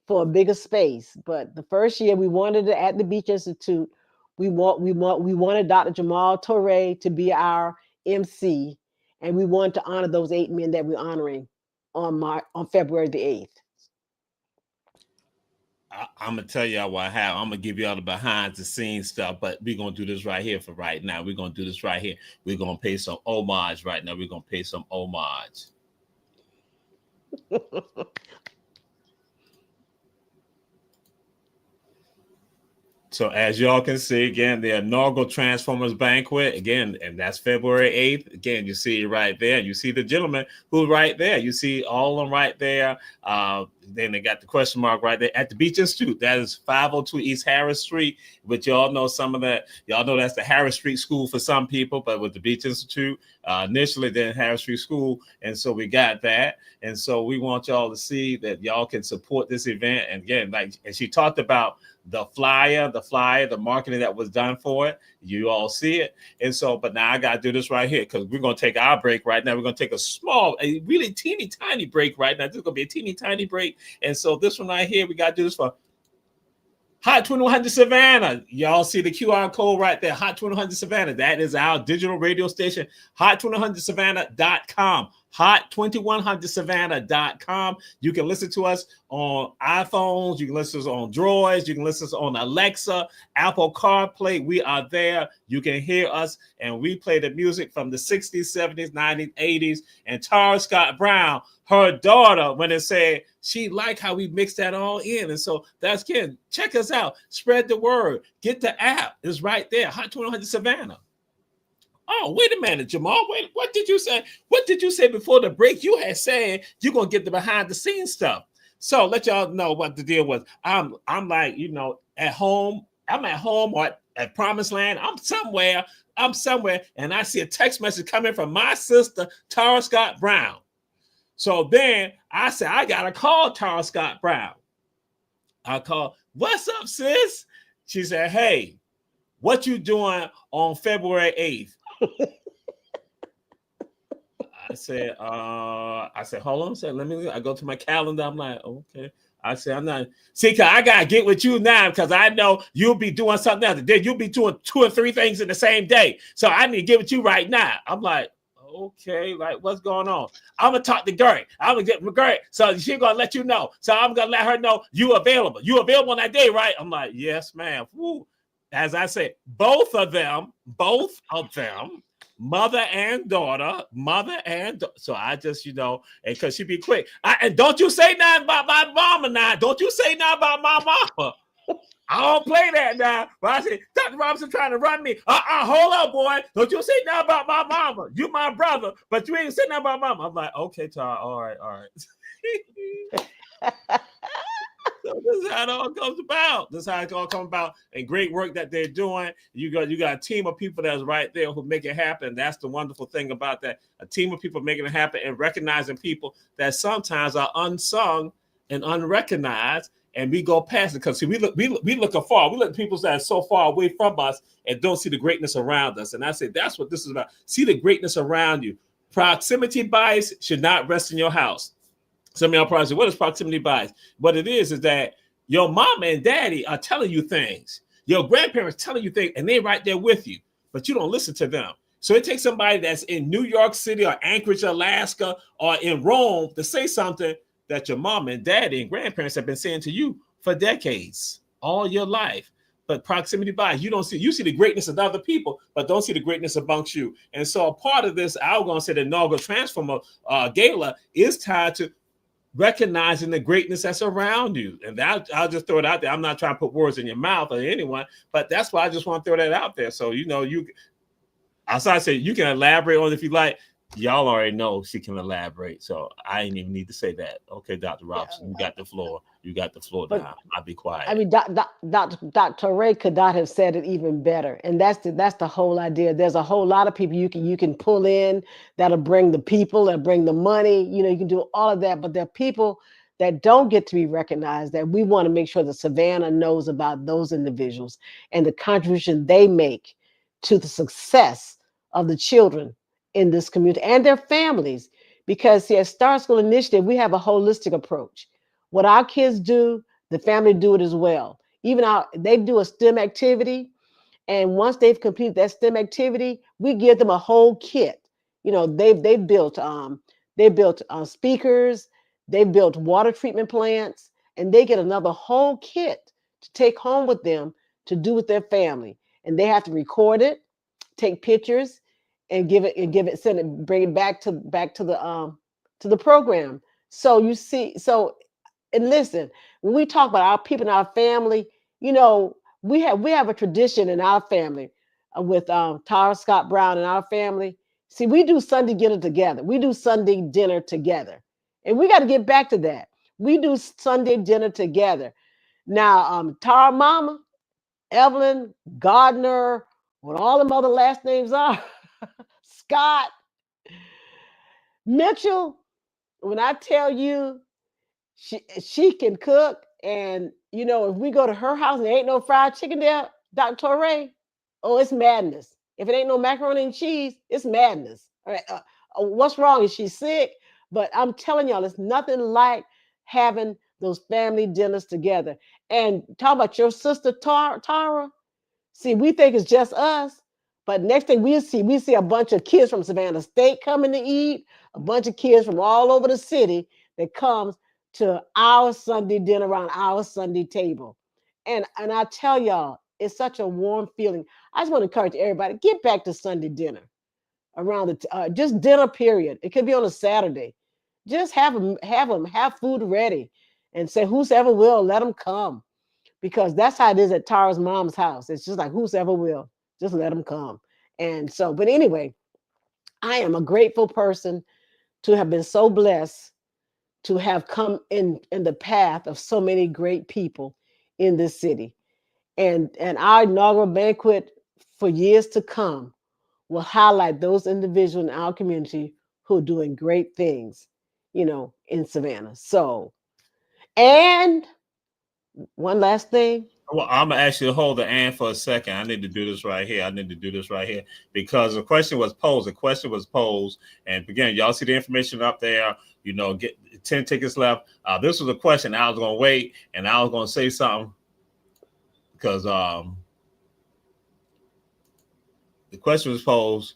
for a bigger space. But the first year we wanted it at the Beach Institute. We wanted Dr. Jamal Torre to be our MC, and we wanted to honor those 8 men that we're honoring on February the 8th. I'm gonna tell y'all what happened. I'm gonna give y'all the behind the scenes stuff, but we're gonna do this right here for right now. We're gonna do this right here. We're gonna pay some homage right now. We're gonna pay some homage. So as y'all can see, again, the inaugural Transformers banquet, again, and that's February 8th. Again, you see it right there. You see the gentleman who's right there. You see all of them right there. Then they got the question mark right there at the Beach Institute. That is 502 East Harris Street, which y'all know some of that. Y'all know that's the Harris Street School for some people, but with the Beach Institute, initially then Harris Street School. And so we got that. And so we want y'all to see that y'all can support this event. And again, and she talked about the flyer, the marketing that was done for it. You all see it. And so, but now I got to do this right here, because we're going to take our break right now. We're going to take a really teeny tiny break right now. This is going to be a teeny tiny break. And so this one right here, we got to do this for Hot 2100 Savannah. Y'all see the QR code right there. Hot 2100 Savannah. That is our digital radio station. Hot2100Savannah.com. Hot2100Savannah.com. You can listen to us on iPhones. You can listen to us on Droids. You can listen to us on Alexa, Apple CarPlay. We are there. You can hear us, and we play the music from the 60s, 70s, 90s, 80s. And Tara Scott Brown, her daughter, when it said she liked how we mixed that all in. And so that's good. Check us out. Spread the word. Get the app. It's right there. Hot 2100 Savannah. Oh, wait a minute, Jamal. Wait, what did you say? What did you say before the break? You had said you're going to get the behind the scenes stuff. So let y'all know what the deal was. I'm like, at home. I'm at home or at Promised Land. I'm somewhere, and I see a text message coming from my sister, Tara Scott Brown. So then I said, I got to call Tara Scott Brown. I called, what's up, sis? She said, hey, what you doing on February 8th? I said, hold on. I go to my calendar. I'm like, okay. I said, I'm not. See, cause I gotta get with you now, because I know you'll be doing something else. Then you'll be doing 2 or 3 things in the same day. So I need to get with you right now. I'm like, okay, like what's going on? I'm gonna talk to Gert. I'm gonna get with Gert. So she's gonna let you know. So I'm gonna let her know you available. You available on that day, right? I'm like, yes, ma'am. Woo. As I said, both of them, mother and daughter. So I just, and because she be quick. And don't you say nothing about my mama now. Don't you say nothing about my mama. I don't play that now. But I said, Dr. Robinson trying to run me. Hold up, boy. Don't you say nothing about my mama. You my brother, but you ain't saying nothing about mama. I'm like, okay, Tara, all right. So this is how it all comes about. This is how it all comes about, and great work that they're doing. You got a team of people that's right there who make it happen. That's the wonderful thing about that. A team of people making it happen and recognizing people that sometimes are unsung and unrecognized, and we go past it because see, we look afar. We look at people that are so far away from us and don't see the greatness around us. And I say that's what this is about. See the greatness around you. Proximity bias should not rest in your house. Some of y'all probably say, what is proximity bias? What it is that your mama and daddy are telling you things. Your grandparents telling you things, and they're right there with you, but you don't listen to them. So it takes somebody that's in New York City or Anchorage, Alaska, or in Rome to say something that your mom and daddy and grandparents have been saying to you for decades, all your life. But proximity bias, you see the greatness of other people, but don't see the greatness amongst you. And so a part of this, I was going to say the inaugural Transformer Gala is tied to recognizing the greatness that's around you. And that I'll just throw it out there. I'm not trying to put words in your mouth or anyone, but that's why I just want to throw that out there. So, as I said, you can elaborate on it if you like. Y'all already know she can elaborate, so I ain't even need to say that. Okay, Dr. Robinson, you got the floor. You got the floor now. I'll be quiet. I mean, Dr. Ray could not have said it even better, and that's the whole idea. There's a whole lot of people you can pull in that'll bring the people, that bring the money. You can do all of that, but there are people that don't get to be recognized. That we want to make sure that Savannah knows about those individuals and the contribution they make to the success of the children in this community and their families. Because see, at Star School Initiative, we have a holistic approach. What our kids do, the family do it as well. Even they do a STEM activity, and once they've completed that STEM activity, we give them a whole kit. They've built speakers, they've built water treatment plants, and they get another whole kit to take home with them to do with their family. And they have to record it, take pictures, and send it, bring it back to the program. So you see, and listen, when we talk about our people in our family, we have a tradition in our family with Tara Scott Brown and our family. See, we do Sunday dinner together. We do Sunday dinner together, and we got to get back to that. We do Sunday dinner together. Now, Tara Mama, Evelyn, Gardner, what all them other last names are. Scott, Mitchell, when I tell you she can cook, and if we go to her house and there ain't no fried chicken there, Dr. Torre, oh, it's madness. If it ain't no macaroni and cheese, it's madness. All right, what's wrong? Is she sick? But I'm telling y'all, it's nothing like having those family dinners together. And talk about your sister Tara. See, we think it's just us, but next thing we see a bunch of kids from Savannah State coming to eat, a bunch of kids from all over the city that comes to our Sunday dinner around our Sunday table. And I tell y'all, it's such a warm feeling. I just want to encourage everybody, get back to Sunday dinner around just dinner period. It could be on a Saturday. Just have food ready and say, whosoever will, let them come. Because that's how it is at Tara's mom's house. It's just like whosoever will, just let them come. And so, but anyway, I am a grateful person to have been so blessed to have come in the path of so many great people in this city. And our inaugural banquet for years to come will highlight those individuals in our community who are doing great things, in Savannah. So, and one last thing. Well, I'm gonna ask you to hold the and for a second. I need to do this right here. Because the question was posed. And again, y'all see the information up there. Get 10 tickets left. This was a question. I was gonna wait, and I was gonna say something because the question was posed.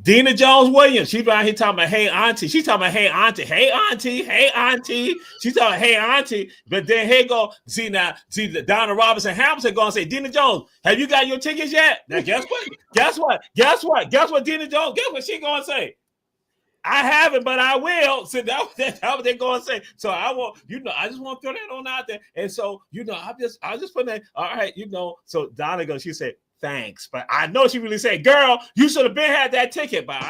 Dina Jones Williams, she's right here talking about, hey, auntie. She's talking about, hey, auntie. Hey, auntie. Hey, auntie. She's talking about, hey, auntie. But then here go, see Donna Robinson Hamilton going to say, Dina Jones, have you got your tickets yet? Now, guess what? Guess what, Dina Jones, guess what she going to say? I haven't, but I will. So that's what they're going to say. So I just want to throw that on out there. And so, I just put that, all right, so Donna goes, she said, thanks. But I know she really said, girl, you should have been had that ticket. But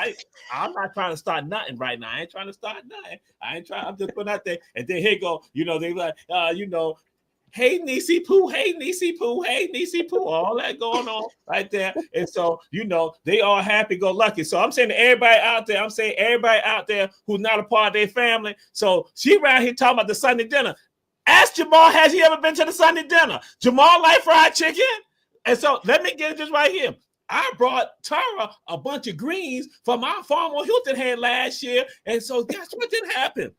I'm not trying to start nothing right now. I ain't trying to start nothing. I'm just putting out there. And then here go, they like, hey Niecy Pooh, hey Niecy Pooh, hey Niecy Pooh, all that going on right there. And so, they all happy go lucky. So I'm saying to everybody out there, who's not a part of their family. So she around here talking about the Sunday dinner. Ask Jamal, has he ever been to the Sunday dinner? Jamal like fried chicken? And so let me get this right here. I brought Tara a bunch of greens from our farm on Hilton Head last year. And so guess what didn't happen?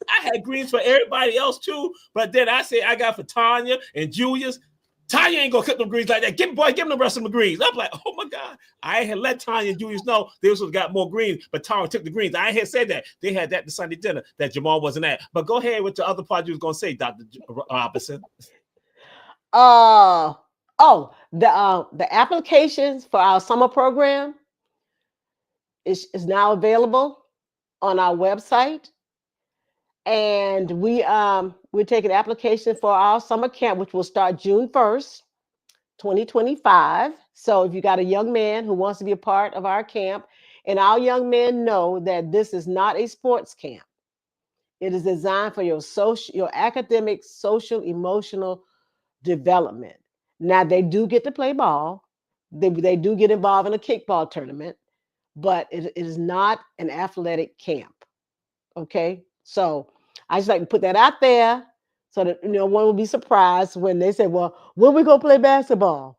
I had greens for everybody else too. But then I said I got for Tanya and Julius. Tanya ain't gonna cook them greens like that. Give them the rest of the greens. I'm like, oh my God. I had let Tanya and Julius know they also got more greens, but Tara took the greens. I had said that. They had that the Sunday dinner that Jamal wasn't at. But go ahead with the other part you was gonna say, Dr. Robinson. The applications for our summer program is now available on our website, and we're taking application for our summer camp, which will start June 1st, 2025. So if you got a young man who wants to be a part of our camp, and our young men know that this is not a sports camp. It is designed for your academic, social, emotional development. Now they do get to play ball. They do get involved in a kickball tournament, but it is not an athletic camp. Okay, so I just like to put that out there so that one will be surprised when they say, "Well, when we go play basketball?"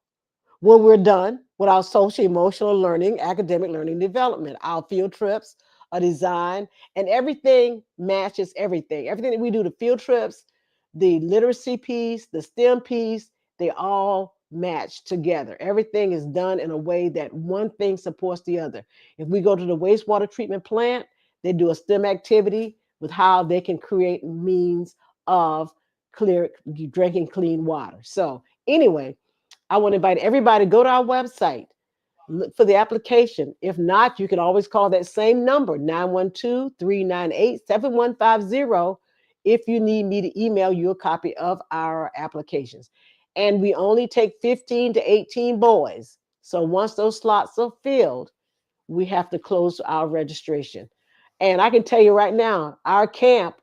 When we're done with our social emotional learning, academic learning development, our field trips are designed, and everything matches everything. Everything that we do, the field trips, the literacy piece, the STEM piece, they all match together. Everything is done in a way that one thing supports the other. If we go to the wastewater treatment plant, they do a STEM activity with how they can create means of drinking clean water. So anyway, I want to invite everybody to go to our website, look for the application. If not, you can always call that same number, 912-398-7150, if you need me to email you a copy of our applications. And we only take 15 to 18 boys. So once those slots are filled, we have to close our registration. And I can tell you right now, our camp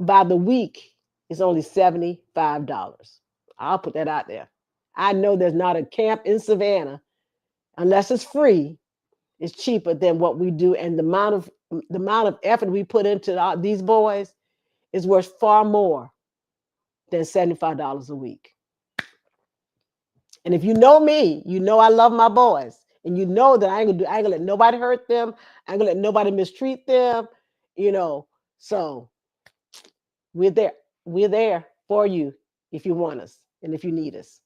by the week is only $75. I'll put that out there. I know there's not a camp in Savannah, unless it's free, it's cheaper than what we do. And the amount of effort we put into these boys is worth far more than $75 a week. And if you know me, you know I love my boys. And you know that I ain't gonna let nobody hurt them. I ain't gonna let nobody mistreat them. So we're there. We're there for you if you want us and if you need us.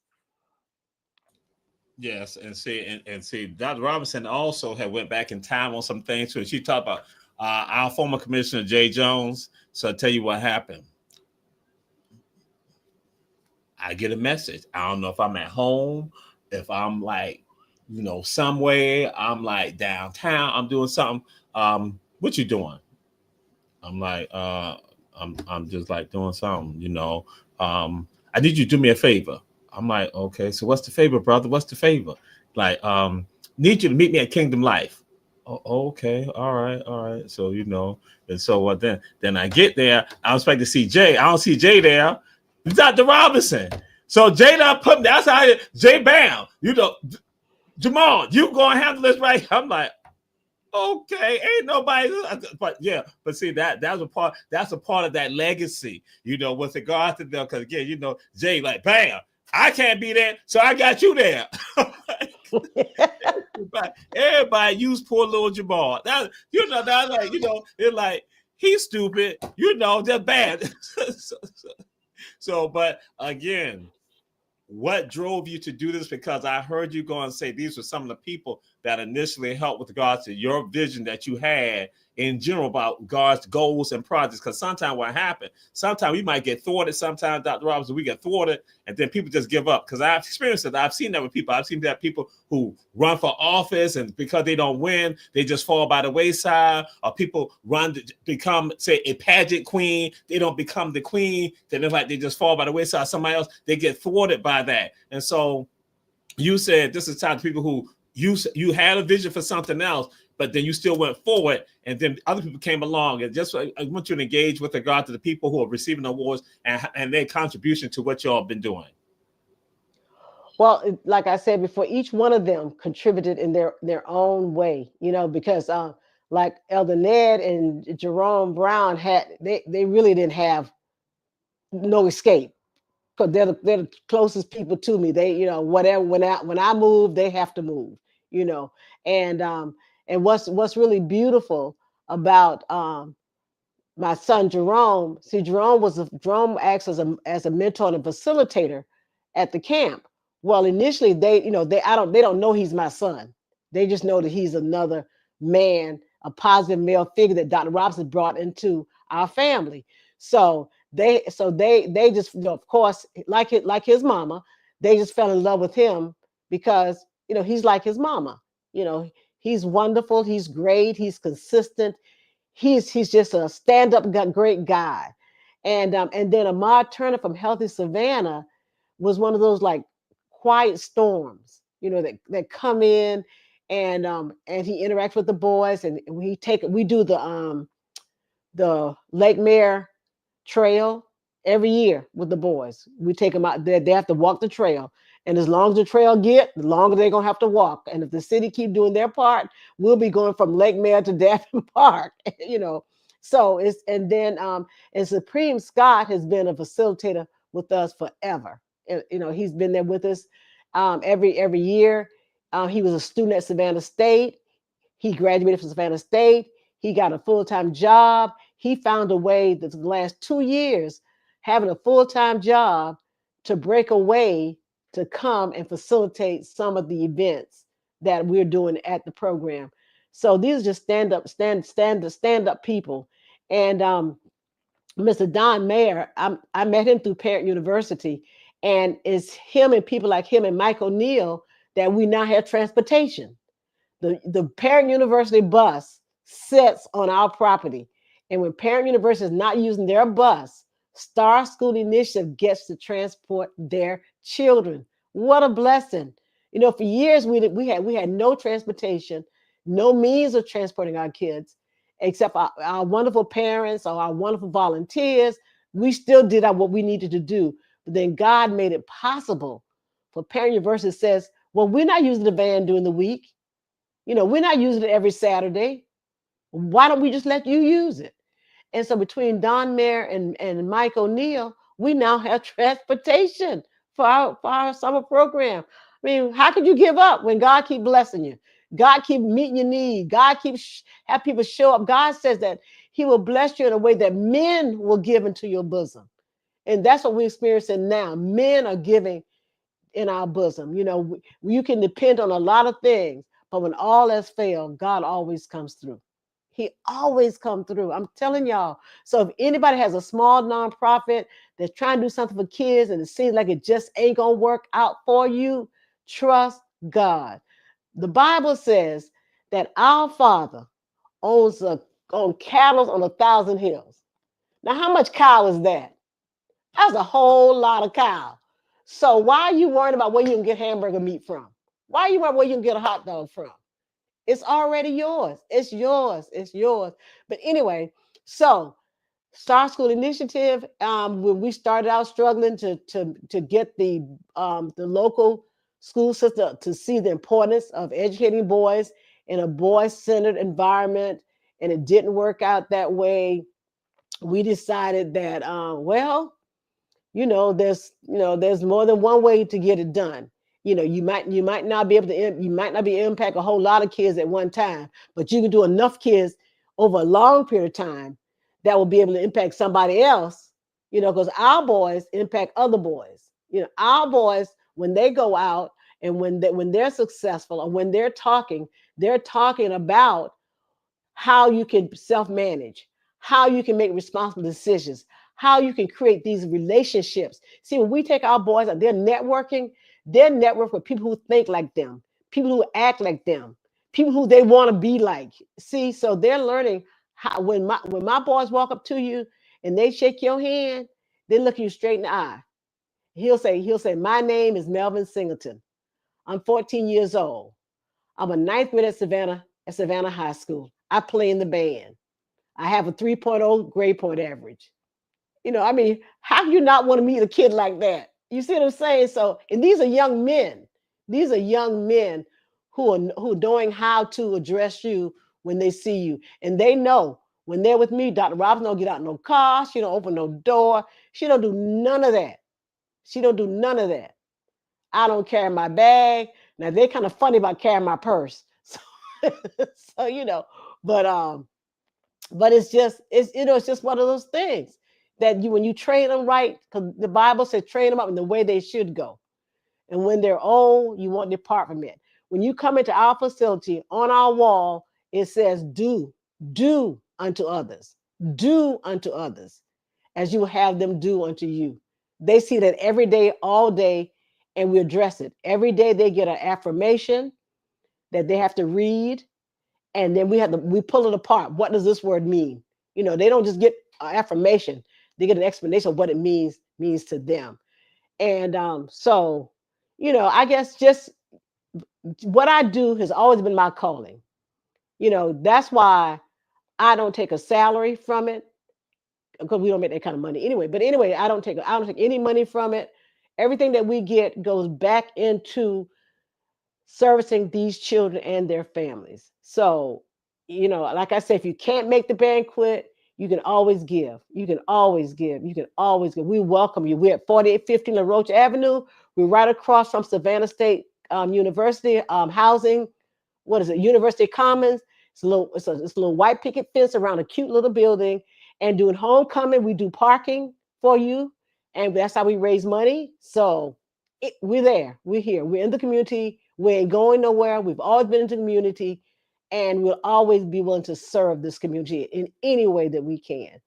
Yes, and see, Dr. Robinson also had went back in time on some things. So she talked about our former commissioner Jay Jones. So I'll tell you what happened. I get a message. I don't know if I'm at home, if I'm like, somewhere. I'm like downtown. I'm doing something. What you doing? I'm like, I'm just like doing something. I need you to do me a favor. I'm like, okay, so what's the favor, brother? What's the favor? Like, need you to meet me at Kingdom Life. Oh, okay, all right. So and so what? Then I get there. I was expecting to see Jay. I don't see Jay there. It's Dr. Robinson. So Jay done put. That's how Jay Bam. Jamal, you gonna handle this right? I'm like, okay, ain't nobody. But see that's a part of that legacy. With regard to them, because again, Jay like Bam. I can't be there, so I got you there. Everybody use poor little Jamal. It's like he's stupid. They're bad. But again, what drove you to do this? Because I heard you go and say these were some of the people that initially helped with regards to your vision that you had in general about God's goals and projects. Because sometimes what happens, sometimes we might get thwarted. Sometimes, Dr. Robinson, we get thwarted, and then people just give up. Because I've experienced it. I've seen that with people. I've seen that people who run for office, and because they don't win, they just fall by the wayside. Or people run to become, say, a pageant queen. They don't become the queen. Then it's like they just fall by the wayside. Somebody else, they get thwarted by that. And so you said this is time to people who you had a vision for something else, but then you still went forward, and then other people came along. And just I want you to engage with regard to the people who are receiving awards and their contribution to what y'all been doing. Well, like I said before, each one of them contributed in their own way, because like Elder Ned and Jerome Brown they really didn't have no escape because they're the closest people to me. They, whatever when I move, they have to move, you know. And what's really beautiful about my son Jerome. See, Jerome acts as a mentor and a facilitator at the camp. Well, initially they don't know he's my son. They just know that he's another man, a positive male figure that Dr. Robinson brought into our family. So they just, of course, like his mama, they just fell in love with him because he's like his mama. You know, he's wonderful, he's great, he's consistent, he's just a stand-up great guy. And then Ahmad Turner from Healthy Savannah was one of those like quiet storms, that come in, and he interacts with the boys, and we do the Lake Mare trail every year with the boys. We take them out there. They have to walk the trail. And as long as the trail the longer they're going to have to walk. And if the city keep doing their part, we'll be going from Lake Mare to Daphne Park, So and Supreme Scott has been a facilitator with us forever. He's been there with us every year. He was a student at Savannah State. He graduated from Savannah State. He got a full-time job. He found a way that the last 2 years, having a full-time job, to break away to come and facilitate some of the events that we're doing at the program. So these are just stand up people. And Mr. Don Mayer, I met him through Parent University, and it's him and people like him and Mike O'Neill that we now have transportation. The Parent University bus sits on our property. And when Parent University is not using their bus, Star School Initiative gets to transport their children. What a blessing. For years we had no transportation, no means of transporting our kids, except our wonderful parents or our wonderful volunteers. We still did what we needed to do. But then God made it possible for Parent University says, well, we're not using the van during the week. We're not using it every Saturday. Why don't we just let you use it? And so between Don Mayer and Mike O'Neill, we now have transportation for our summer program. I mean, how could you give up when God keep blessing you? God keep meeting your need. God keeps have people show up. God says that he will bless you in a way that men will give into your bosom. And that's what we're experiencing now. Men are giving in our bosom. You can depend on a lot of things, but when all has failed, God always comes through. He always come through. I'm telling y'all. So if anybody has a small nonprofit that's trying to do something for kids and it seems like it just ain't gonna work out for you, trust God. The Bible says that our Father on cattle on 1,000 hills. Now, how much cow is that? That's a whole lot of cow. So why are you worried about where you can get hamburger meat from? Why are you worried where you can get a hot dog from? It's already yours. It's yours. It's yours. But anyway, so Star School Initiative, when we started out struggling to get the local school system to see the importance of educating boys in a boy-centered environment, and it didn't work out that way, we decided that, there's more than one way to get it done. You might not be able to impact a whole lot of kids at one time, but you can do enough kids over a long period of time that will be able to impact somebody else. Because our boys impact other boys. Our boys, when they go out and when they're successful or when they're talking about how you can self-manage, how you can make responsible decisions, how you can create these relationships. See, when we take our boys out, they're network with people who think like them, people who act like them, people who they want to be like. See, so they're learning how when my boys walk up to you and they shake your hand, they look you straight in the eye. He'll say, my name is Melvin Singleton. I'm 14 years old. I'm a ninth grade at Savannah High School. I play in the band. I have a 3.0 grade point average. I mean, how do you not want to meet a kid like that? You see what I'm saying? So, and these are young men. These are young men who are knowing how to address you when they see you. And they know when they're with me, Dr. Robinson don't get out no car. She don't open no door. She don't do none of that. She don't do none of that. I don't carry my bag. Now they're kind of funny about carrying my purse. So, but but it's just one of those things that when you train them right, because the Bible says train them up in the way they should go. And when they're old, you won't depart from it. When you come into our facility, on our wall, it says, do unto others, do unto others, as you have them do unto you. They see that every day, all day, and we address it. Every day they get an affirmation that they have to read, and then we pull it apart. What does this word mean? They don't just get an affirmation; they get an explanation of what it means to them. And so, I guess just what I do has always been my calling. That's why I don't take a salary from it, because we don't make that kind of money anyway. But anyway, I don't take any money from it. Everything that we get goes back into servicing these children and their families. So, like I said, if you can't make the banquet, you can always give. You can always give. You can always give. We welcome you. We're at 4815 LaRoche Avenue. We're right across from Savannah State University housing. What is it? University Commons. It's a little white picket fence around a cute little building. And doing homecoming, we do parking for you, and that's how we raise money. So we're there. We're here. We're in the community. We ain't going nowhere. We've always been in the community, and we'll always be willing to serve this community in any way that we can.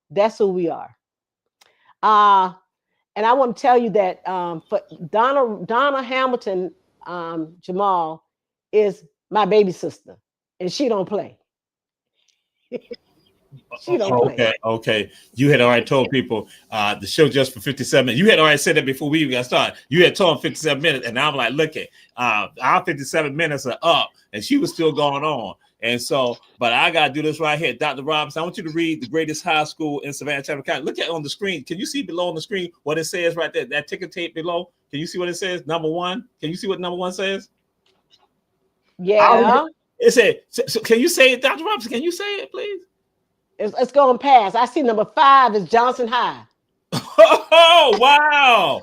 That's who we are. And I want to tell you that for Donna Hamilton, Jamal is my baby sister, and she don't play. She don't play. Okay. You had already told people the show just for 57 minutes. You had already said that before we even got started. You had told them 57 minutes, and I'm like, look at our 57 minutes are up, and she was still going on. And so, but I got to do this right here. Dr. Robinson, I want you to read the greatest high school in Savannah County. Look at it on the screen. Can you see below on the screen what it says right there? That ticker tape below. Can you see what it says? Number one. Can you see what number one says? Yeah. It said, so can you say it, Dr. Robinson? Can you say it, please? It's going past. I see number 5 is Johnson High. Oh, wow.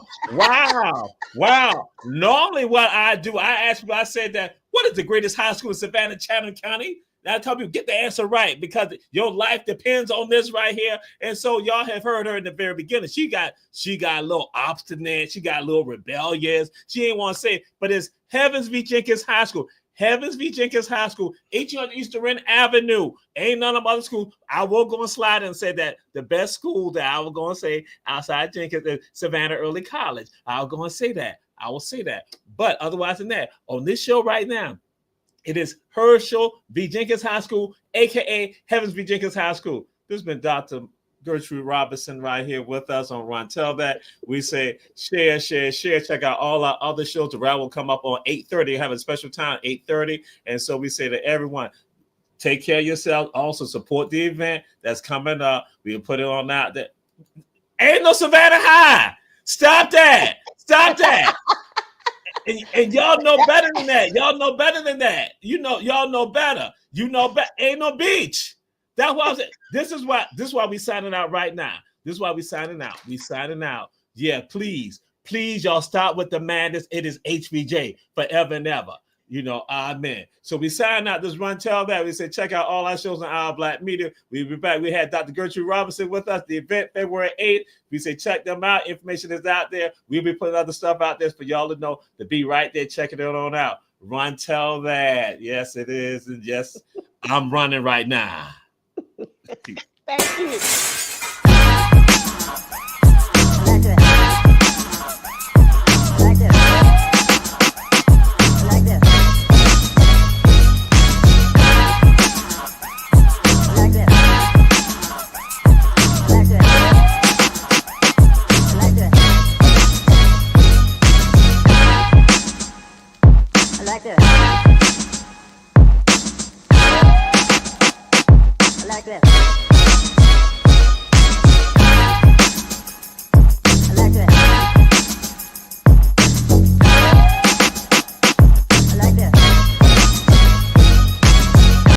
Normally what I do, I said that, what is the greatest high school in Savannah, Chatham County? Now I tell people, get the answer right, because your life depends on this right here. And so y'all have heard her in the very beginning. She got a little obstinate. She got a little rebellious. She ain't want to say, but it's Heavens v. Jenkins High School. Heavens v. Jenkins High School, 1800 Eastern Avenue. Ain't none of other schools. I will go and slide and say that the best school that I will go and say outside Jenkins is Savannah Early College. I'll go and say that. I will say that. But otherwise than that, on this show right now, it is Herschel v. Jenkins High School, a.k.a. Heavens v. Jenkins High School. This has been Dr. Gertrude Robinson right here with us on Run Tell That. We say share. Check out all our other shows. The round will come up on 8:30. Have a special time, 8:30. And so we say to everyone, take care of yourself. Also support the event that's coming up. We'll put it on out there. Ain't no Savannah High. Stop that. And y'all know better than that. Y'all know better. Ain't no beach. That's why I said, this is why we signing out right now. We signing out. Yeah, please, y'all stop with the madness. It is HBJ forever and ever. Amen. So we sign out this Run Tell That. We say check out all our shows on Our Black Media. We'll be back. We had Dr. Gertrude Robinson with us. The event February 8th. We say check them out. Information is out there. We'll be putting other stuff out there for y'all to know, to be right there checking it on out. Run Tell That. Yes, it is. And yes, I'm running right now. Thank you. I like that. success.